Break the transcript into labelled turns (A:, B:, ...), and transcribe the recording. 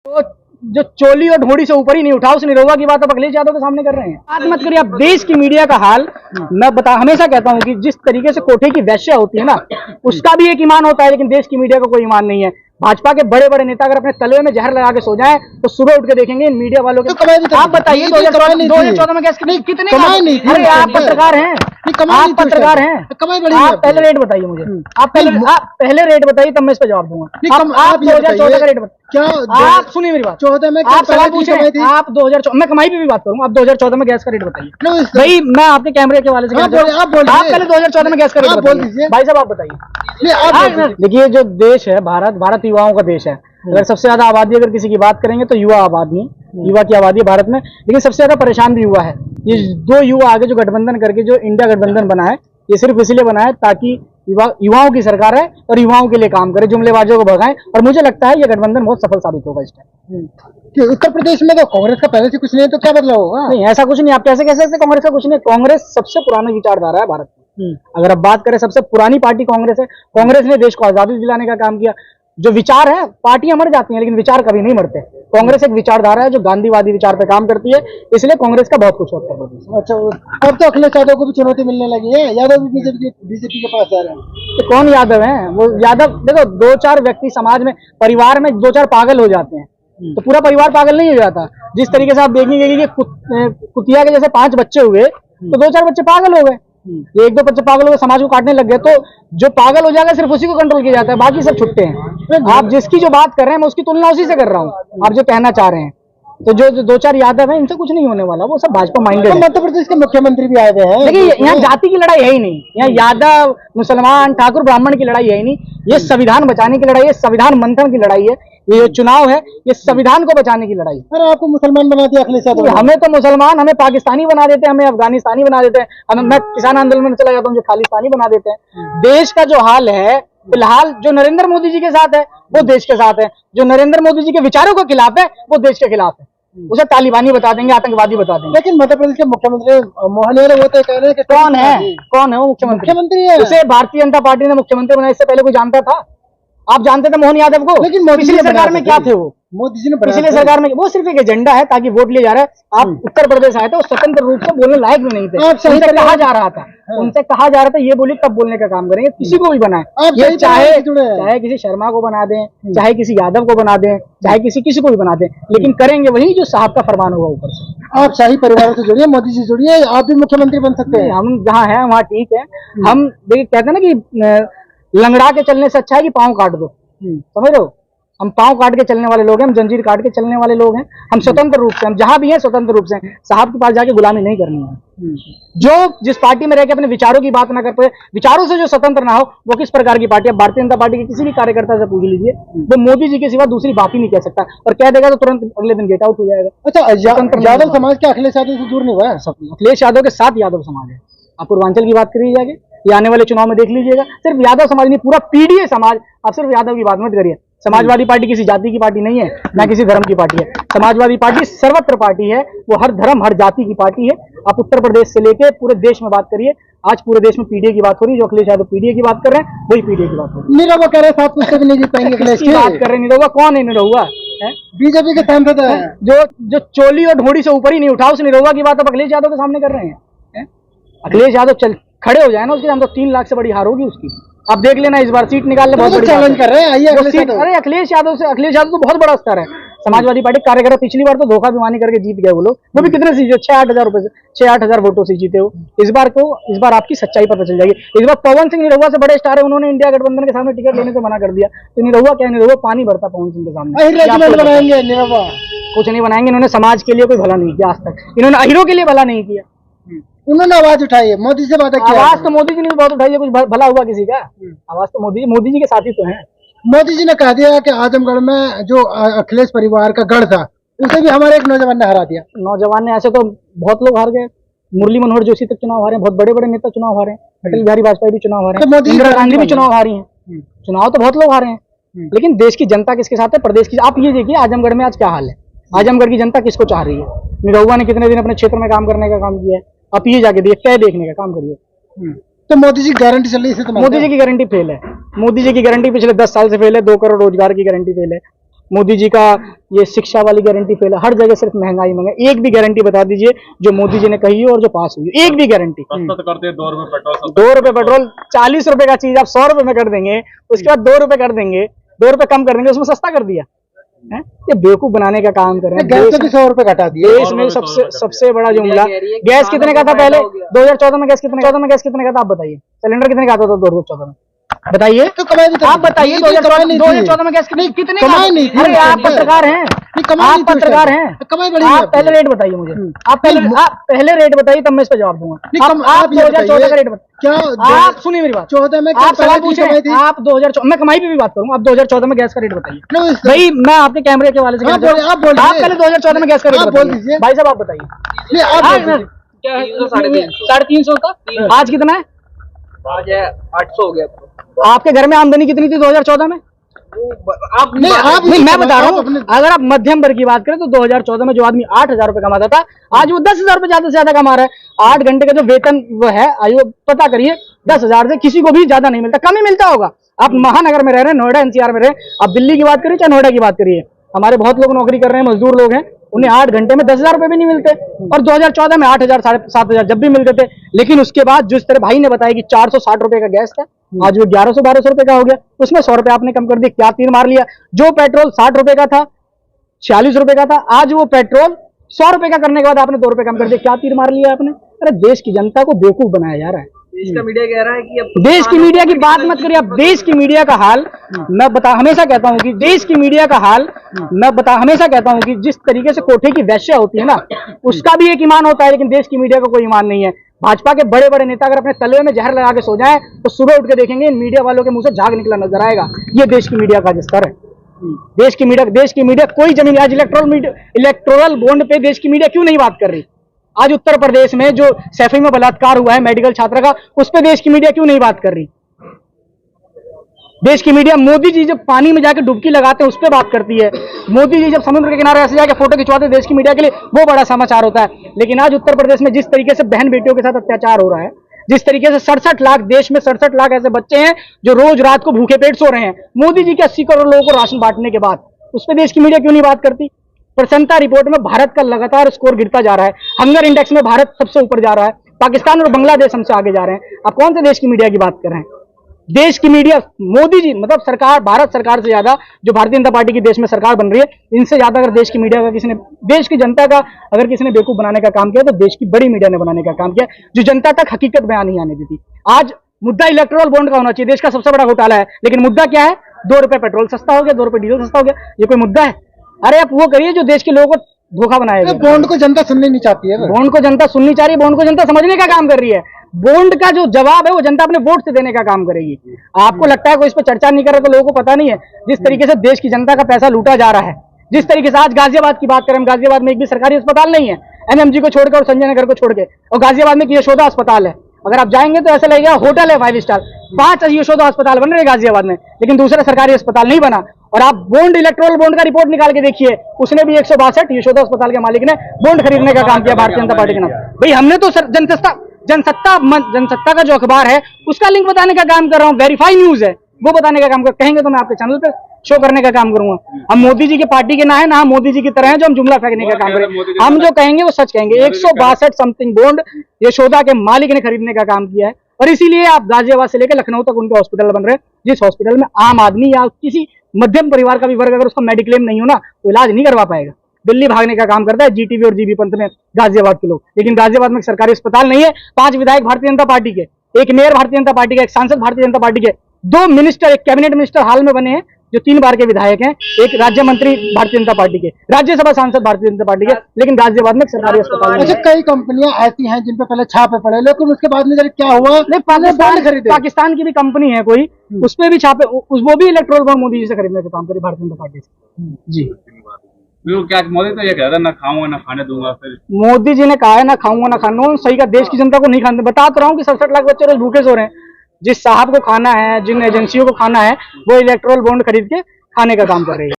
A: तो जो चोली और ढोड़ी से ऊपर ही नहीं उठा, उस निरहुआ की बात अब अखिलेश यादव के सामने कर रहे हैं। बात मत करिए आप देश की मीडिया का हाल। मैं हमेशा कहता हूं कि जिस तरीके से कोठे की वैश्या होती है ना, उसका भी एक ईमान होता है, लेकिन देश की मीडिया का कोई ईमान नहीं है। भाजपा के बड़े बड़े नेता अगर अपने तलवे में जहर लगा के सो जाए तो सुबह उठ के देखेंगे इन मीडिया वालों के। आप बताइए 2014 में गैस कितने कमाई नहीं थी? अरे आप पत्रकार हैं, आप पत्रकार हैं, आप पहले रेट बताइए मुझे। आप पहले रेट बताइए, तब मैं इस पर जवाब दूंगा। आप 2014 का रेट बताइए। आप सुनिए मेरी बात। 14 में आप सवाल पूछ रहे हैं, आप 2014 मैं कमाई पे भी बात करूंगा। आप 2014 में गैस का रेट बताइए भाई। मैं आपके कैमरे के वाले से आप पहले 2014 में गैस का रेट बताइए भाई साहब, आप बताइए। देखिए जो देश है भारत युवाओं का देश है। अगर सबसे ज्यादा आबादी अगर किसी की बात करेंगे तो युवा आबादी, युवा की आबादी है भारत में। लेकिन सबसे ज्यादा परेशान भी युवा है। ये दो युवा आगे जो गठबंधन करके जो इंडिया गठबंधन बना है, ये सिर्फ इसलिए बना है ताकि युवाओं की सरकार है और युवाओं के लिए काम करे, जुमलेबाजों को भगाएं। और मुझे लगता है ये गठबंधन बहुत सफल साबित होगा इस टाइम।
B: उत्तर प्रदेश में तो कांग्रेस का पहले से कुछ नहीं है, तो क्या बदलाव होगा?
A: नहीं, ऐसा कुछ नहीं। आप कैसे कह सकते कांग्रेस का कुछ नहीं? कांग्रेस सबसे पुराना विचारधारा है भारत में। अगर आप बात करें, सबसे पुरानी पार्टी कांग्रेस है। कांग्रेस ने देश को आजादी दिलाने का काम किया। जो विचार है, पार्टियां मर जाती हैं लेकिन विचार कभी नहीं मरते। कांग्रेस एक विचारधारा है जो गांधीवादी विचार पे काम करती है, इसलिए कांग्रेस का बहुत कुछ होता है।
B: अच्छा, अब तो अखिलेश यादव को भी चुनौती मिलने लगी है। यादव भी बीजेपी के पास जा रहे हैं।
A: तो कौन यादव है? वो यादव देखो, 2-4 व्यक्ति समाज में, परिवार में 2-4 पागल हो जाते हैं तो पूरा परिवार पागल नहीं हो जाता। जिस तरीके से आप देखेंगे कि कुतिया के जैसे 5 बच्चे हुए तो 2-4 बच्चे पागल हो गए, 1-2 बच्चे पागल हो गए, समाज को काटने लग गए। तो जो पागल हो जाएगा सिर्फ उसी को कंट्रोल किया जाता है, बाकी सब छुट्टे हैं। आप जिसकी जो बात कर रहे हैं मैं उसकी तुलना उसी से कर रहा हूँ। आप जो कहना चाह रहे हैं तो जो 2-4 यादव हैं, इनसे कुछ नहीं होने वाला। वो सब भाजपा माइंडेड है।
B: मध्य प्रदेश के मुख्यमंत्री भी आए हुए हैं।
A: देखिए यहाँ जाति की लड़ाई है ही नहीं। यहाँ यादव मुसलमान ठाकुर ब्राह्मण की लड़ाई है ही नहीं। ये संविधान बचाने की लड़ाई है, संविधान मंथन की लड़ाई है। ये जो चुनाव है ये संविधान को बचाने की लड़ाई है।
B: अरे आपको मुसलमान बना दिया अखिलेश यादव।
A: हमें तो मुसलमान, हमें पाकिस्तानी बना देते हैं, हमें अफगानिस्तानी बना देते हैं, मैं किसान आंदोलन में चला जाता हूँ जो खालिस्तानी बना देते हैं। देश का जो हाल है फिलहाल, जो नरेंद्र मोदी जी के साथ है वो देश के साथ है, जो नरेंद्र मोदी जी के विचारों के खिलाफ है वो देश के खिलाफ है। उसे तालिबानी बता देंगे, आतंकवादी बता देंगे।
B: लेकिन मध्य प्रदेश के मुख्यमंत्री मोहन यादव वो तो कह रहे हैं कि
A: कौन है वो मुख्यमंत्री है? उसे भारतीय जनता पार्टी ने मुख्यमंत्री बनाया, इससे पहले कोई जानता था? आप जानते थे मोहन यादव को?
B: लेकिन
A: पिछली सरकार में क्या थे वो?
B: मोदी जी ने
A: पिछली सरकार में वो सिर्फ एक एजेंडा है ताकि वोट लिया जा रहा है। आप उत्तर प्रदेश आए थे, वो स्वतंत्र रूप से बोलने लायक भी नहीं थे। उनसे कहा जा रहा था, उनसे कहा जा रहा था ये बोलिए तब बोलने का काम करेंगे। किसी को भी बनाए, ये चाहे किसी शर्मा को बना दें, चाहे किसी यादव को बना दें, चाहे किसी को भी बना दें, लेकिन करेंगे वही जो साहब का फरमान होगा ऊपर से।
B: आप शाही परिवार से जुड़िए, मोदी जी जुड़िए, आप भी मुख्यमंत्री बन सकते हैं।
A: हम जहाँ हैं वहाँ ठीक है। हम देखिए कहते हैं ना कि लंगड़ा के चलने से अच्छा है कि पाँव काट दो। समझ रहे हो? हम पांव काट के चलने वाले लोग हैं, हम जंजीर काट के चलने वाले लोग हैं। हम स्वतंत्र रूप से, हम जहां भी हैं स्वतंत्र रूप से हैं। साहब के पास जाके गुलामी नहीं करनी है। जो जिस पार्टी में रह के अपने विचारों की बात ना कर पाए, विचारों से जो स्वतंत्र ना हो, वो किस प्रकार की पार्टी है? भारतीय जनता पार्टी के किसी भी कार्यकर्ता से पूछ लीजिए, वो मोदी जी के सिवा दूसरी बात ही नहीं कह सकता, और कह देगा तो तुरंत अगले दिन गेट आउट हो जाएगा।
B: अच्छा, यादव समाज के अखिलेश यादव से दूर नहीं हुआ है?
A: अखिलेश यादव के साथ यादव समाज है। आप पूर्वांचल की बात करिए जाके, ये आने वाले चुनाव में देख लीजिएगा, सिर्फ यादव समाज नहीं, पूरा पीडीए समाज। आप सिर्फ यादव की बात मत करिए। समाजवादी पार्टी किसी जाति की पार्टी नहीं है, ना किसी धर्म की पार्टी है। समाजवादी पार्टी सर्वत्र पार्टी है, वो हर धर्म हर जाति की पार्टी है। आप उत्तर प्रदेश से लेके पूरे देश में बात करिए, आज पूरे देश में पीडीए की बात हो रही है। जो अखिलेश यादव पीडीए की बात कर रहे हैं वही पीडीए की बात हो रही है।
B: निरहुआ कह रहे हैं 7 पुस्तक भी नहीं जीत पाएंगे अखिलेश की
A: बात कर रहे हैं। निरहुआ कौन है? निरहुआ
B: बीजेपी के सांसद है।
A: जो चोली और ढोड़ी से ऊपर ही नहीं उठा, उस निरहुआ की बात अब अखिलेश यादव के सामने कर रहे हैं। अखिलेश यादव चल खड़े हो जाए ना, उसके सामने तो 3 लाख से बड़ी हार होगी उसकी। आप देख लेना, इस बार सीट निकालने बहुत बड़ी
B: चैलेंज कर रहे हैं।
A: अरे अखिलेश यादव तो बहुत बड़ा स्तर है। समाजवादी पार्टी कार्यकर्ता पिछली बार तो धोखा बिमानी करके जीत गए वो लोग। वो भी कितने सीटे? 6-8 हजार रुपए से, 6-8 हजार वोटों से जीते हो। इस बार आपकी सच्चाई पता चल जाएगी। इस बार पवन सिंह निरहुआ से बड़े स्टार है, उन्होंने इंडिया गठबंधन के सामने टिकट लेने से मना कर दिया। तो निरहुआ क्या? निरहुआ पानी भरता पवन सिंह के सामने।
B: बनाएंगे निरहुआ?
A: कुछ नहीं बनाएंगे। इन्होंने समाज के लिए कोई भला नहीं किया आज तक। इन्होंने अहीरों के लिए भला नहीं किया।
B: उन्होंने आवाज उठाई है, मोदी से बात की।
A: आवाज तो मोदी जी ने बहुत उठाई है, कुछ भला हुआ किसी का? आवाज तो मोदी जी के साथी तो हैं।
B: मोदी जी ने कह दिया कि आजमगढ़ में जो अखिलेश परिवार का गढ़ था उसे भी हमारे एक नौजवान ने हरा दिया।
A: नौजवान ने, ऐसे तो बहुत लोग हार गए। मुरली मनोहर जोशी तक चुनाव हारे हैं, बहुत बड़े बड़े नेता चुनाव हारे हैं, अटल बिहारी वाजपेयी भी चुनाव हारे हैं, इंदिरा गांधी भी चुनाव हारी हैं। चुनाव तो बहुत लोग हारे हैं, लेकिन देश की जनता किसके साथ है? प्रदेश की। आप ये देखिए आजमगढ़ में आज क्या हाल है। आजमगढ़ की जनता किसको चाह रही है? निरहुआ ने कितने दिन अपने क्षेत्र में काम करने का काम किया है, आप ये जाके देखिए, देखने का काम करिए।
B: तो मोदी जी गारंटी चल रही है?
A: मोदी जी की गारंटी फेल है। मोदी जी की गारंटी पिछले 10 साल से फेल है। 2 करोड़ रोजगार की गारंटी फेल है। मोदी जी का ये शिक्षा वाली गारंटी फेल है, हर जगह सिर्फ महंगाई महंगाई। एक भी गारंटी बता दीजिए जो मोदी जी ने कही हो और जो पास हुई हो, एक भी गारंटी।
C: सस्ता तो करते हैं 2 रुपए पेट्रोल,
A: 2 रुपए पेट्रोल, 40 रुपए का चीज आप 100 रुपए में कर देंगे, उसके बाद 2 रुपए कर देंगे, 2 रुपए कम कर देंगे, उसमें सस्ता कर दिया है। ये बेवकूफ बनाने का काम कर रहे हैं।
B: गैस पे भी 100 रुपए घटा दिए।
A: देश में सबसे बड़ा जुमला, गैस कितने का था पहले 2014 में, गैस कितने का था आप बताइए, सिलेंडर कितने का आता था 2014 में बताइए,
B: तो कमाई भी
A: आप बताइए 2014 में गैस कितने
B: कमाई नहीं थी।
A: अरे आप पत्रकार हैं, आप पत्रकार हैं,
B: कमाई बड़ी
A: आप पहले रेट बताइए मुझे, आप पहले रेट बताइए तब मैं इस पर जवाब दूंगा। आप 2014 का रेट बताइए क्या, आप सुनिए मेरी बात, 14 में आप सवाल पूछ रहे हैं, आप 2014 मैं कमाई पे भी बात करूंगा, आप 2014 में गैस का रेट बताइए भाई, मैं आपके कैमरे के वाले से आप पहले 2014 में गैस का रेट बताइए भाई साहब, आप बताइए। 350 था, आज कितना है?
D: आज 800 हो गया।
A: आपके घर में आमदनी कितनी थी 2014 में?
B: आप
A: नहीं मैं बता रहा हूँ, अगर आप मध्यम वर्ग की बात करें तो 2014 में जो आदमी 8,000 रुपए कमाता था, आज वो 10,000 रुपए ज्यादा से ज्यादा कमा रहा है। 8 घंटे का जो वेतन वो है, आइए पता करिए, 10,000 से किसी को भी ज्यादा नहीं मिलता, कम ही मिलता होगा। आप महानगर में रह रहे हैं, नोएडा एनसीआर में रहे, आप दिल्ली की बात करिए चाहे नोएडा की बात करिए, हमारे बहुत लोग नौकरी कर रहे हैं, मजदूर लोग हैं, उन्हें 8 घंटे में 10,000 रुपए भी नहीं मिलते, और 2014 में 8,000 7,500 जब भी मिलते थे। लेकिन उसके बाद जिस तरह भाई ने बताया कि 460 रुपए का गैस था, आज वो 1100-1200 रुपए का हो गया, उसमें 100 रुपए आपने कम कर दिया, क्या तीर मार लिया। जो पेट्रोल 60 रुपए का था, 46 रुपए का था, आज वो पेट्रोल 100 रुपए का करने के बाद आपने 2 रुपए कम कर दिया, क्या तीर मार लिया आपने। अरे देश की जनता को बेवकूफ बनाया जा रहा है।
D: देश का मीडिया कह रहा है कि अब
A: देश की मीडिया की बात मत करिए, अब देश की मीडिया का हाल मैं हमेशा कहता हूं कि देश की मीडिया का हाल मैं हमेशा कहता हूं कि जिस तरीके से कोठे की वैश्या होती है ना, उसका भी एक ईमान होता है, लेकिन देश की मीडिया का कोई ईमान नहीं है। भाजपा के बड़े बड़े नेता अगर अपने तलवे में जहर लगा के सो जाए तो सुबह उठ के देखेंगे इन मीडिया वालों के मुंह से झाग निकला नजर आएगा। ये देश की मीडिया का स्तर है। देश की मीडिया कोई जमीन, आज इलेक्टोरल बॉन्ड पे देश की मीडिया क्यों नहीं बात कर रही? आज उत्तर प्रदेश में जो सैफई में बलात्कार हुआ है मेडिकल छात्रा का, उस पर देश की मीडिया क्यों नहीं बात कर रही? देश की मीडिया मोदी जी जब पानी में जाकर डुबकी लगाते हैं उस पर बात करती है, मोदी जी जब समुद्र के किनारे ऐसे जाकर फोटो खिंचवाते हैं देश की मीडिया के लिए, वो बड़ा समाचार होता है। लेकिन आज उत्तर प्रदेश में जिस तरीके से बहन बेटियों के साथ अत्याचार हो रहा है, जिस तरीके से 67 लाख, देश में 67 लाख ऐसे बच्चे हैं जो रोज रात को भूखे पेट सो रहे हैं, मोदी जी के 80 करोड़ लोगों को राशन बांटने के बाद, उस पर देश की मीडिया क्यों नहीं बात करती? प्रसन्नता रिपोर्ट में भारत का लगातार स्कोर गिरता जा रहा है, हंगर इंडेक्स में भारत सबसे ऊपर जा रहा है, पाकिस्तान और बांग्लादेश हमसे आगे जा रहे हैं। आप कौन से देश की मीडिया की बात कर रहे हैं? देश की मीडिया, मोदी जी मतलब सरकार, भारत सरकार से ज्यादा जो भारतीय जनता पार्टी की देश में सरकार बन रही है, इनसे ज्यादा अगर देश की मीडिया का किसी ने, देश की जनता का अगर किसी ने बेवकूफ बनाने का काम किया तो देश की बड़ी मीडिया ने बनाने का काम किया, जो जनता तक हकीकत बयान नहीं आने देती। आज मुद्दा इलेक्टोरल बॉन्ड का होना चाहिए, देश का सबसे बड़ा घोटाला है, लेकिन मुद्दा क्या है? 2 रुपए पेट्रोल सस्ता हो गया, 2 रुपए डीजल सस्ता हो गया, ये कोई मुद्दा है? अरे आप वो करिए जो देश के लोगों को धोखा बनाएगा।
B: बॉन्ड को जनता सुननी नहीं चाहती है,
A: बॉन्ड को जनता सुननी चाह रही है, बॉन्ड को जनता समझने का काम कर रही है। बॉन्ड का जो जवाब है वो जनता अपने वोट से देने का काम करेगी। आपको लगता है कोई इस पर चर्चा नहीं कर रहा तो लोगों को पता नहीं है जिस तरीके से देश की जनता का पैसा लूटा जा रहा है, जिस तरीके से आज गाजियाबाद की बात करें, गाजियाबाद में एक भी सरकारी अस्पताल नहीं है, एनएमजी को छोड़कर और संजय नगर को छोड़ के, और गाजियाबाद में यशोदा अस्पताल है। अगर आप जाएंगे तो ऐसा लगेगा होटल है 5 स्टार। 5 यशोदा अस्पताल बन रहे गाजियाबाद में, लेकिन दूसरा सरकारी अस्पताल नहीं बना। और आप बॉन्ड, इलेक्टोरल बॉन्ड का रिपोर्ट निकाल के देखिए, उसने भी 162 यशोदा अस्पताल के मालिक ने बॉन्ड खरीदने का काम किया भारतीय जनता पार्टी के नाम। भाई हमने तो जनसत्ता का जो अखबार है उसका लिंक बताने का काम कर रहा हूँ, वेरीफाई न्यूज है वो बताने का काम कर, कहेंगे तो मैं आपके चैनल पे शो करने का काम करूंगा। हम मोदी जी की पार्टी के ना है, ना हम मोदी जी की तरह हैं जो हम जुमला फेंकने का काम करें। हम जो कहेंगे वो सच कहेंगे। 162 समथिंग बॉन्ड यशोदा के मालिक ने खरीदने का काम किया है, और इसीलिए आप गाजियाबाद से लेकर लखनऊ तक उनके हॉस्पिटल बन रहे हैं, जिस हॉस्पिटल में आम आदमी या किसी मध्यम परिवार का भी वर्ग अगर उसका मेडिक्लेम नहीं हो ना तो इलाज नहीं करवा पाएगा। दिल्ली भागने का काम करता है जीटीबी और जीबी पंथ में गाजियाबाद के लोग, लेकिन गाजियाबाद में सरकारी अस्पताल नहीं है। 5 विधायक भारतीय जनता पार्टी के, एक मेयर भारतीय जनता पार्टी का, एक सांसद भारतीय जनता पार्टी के, 2 मिनिस्टर, एक कैबिनेट मिनिस्टर हाल में बने हैं जो 3 बार के विधायक हैं, एक राज्य मंत्री भारतीय जनता पार्टी के, राज्यसभा सांसद भारतीय जनता पार्टी के, लेकिन गाजियाबाद में सरकारी अस्पताल नहीं है।
B: अच्छा, कई कंपनियां ऐसी हैं जिन पे पहले छापे पड़े, लेकिन उसके बाद में जब क्या हुआ,
A: पाकिस्तान की भी कंपनी है कोई, उस पर भी छापे, वो भी इलेक्ट्रोल बॉन्ड मोदी जी से खरीदने का काम करे भारतीय जनता पार्टी से। जी
C: क्या मोदी तो ये कह रहा था ना खाऊंगा ना खाने दूंगा, फिर
A: मोदी जी ने कहा है ना खाऊंगा ना खाने दूंगा, सही का देश की जनता को नहीं खाने। बता तो रहा हूँ कि 67 लाख बच्चे रोज भूखे सो रहे हैं। जिस साहब को खाना है, जिन एजेंसियों को खाना है, वो इलेक्ट्रोल बॉन्ड खरीद के खाने का काम कर रही है।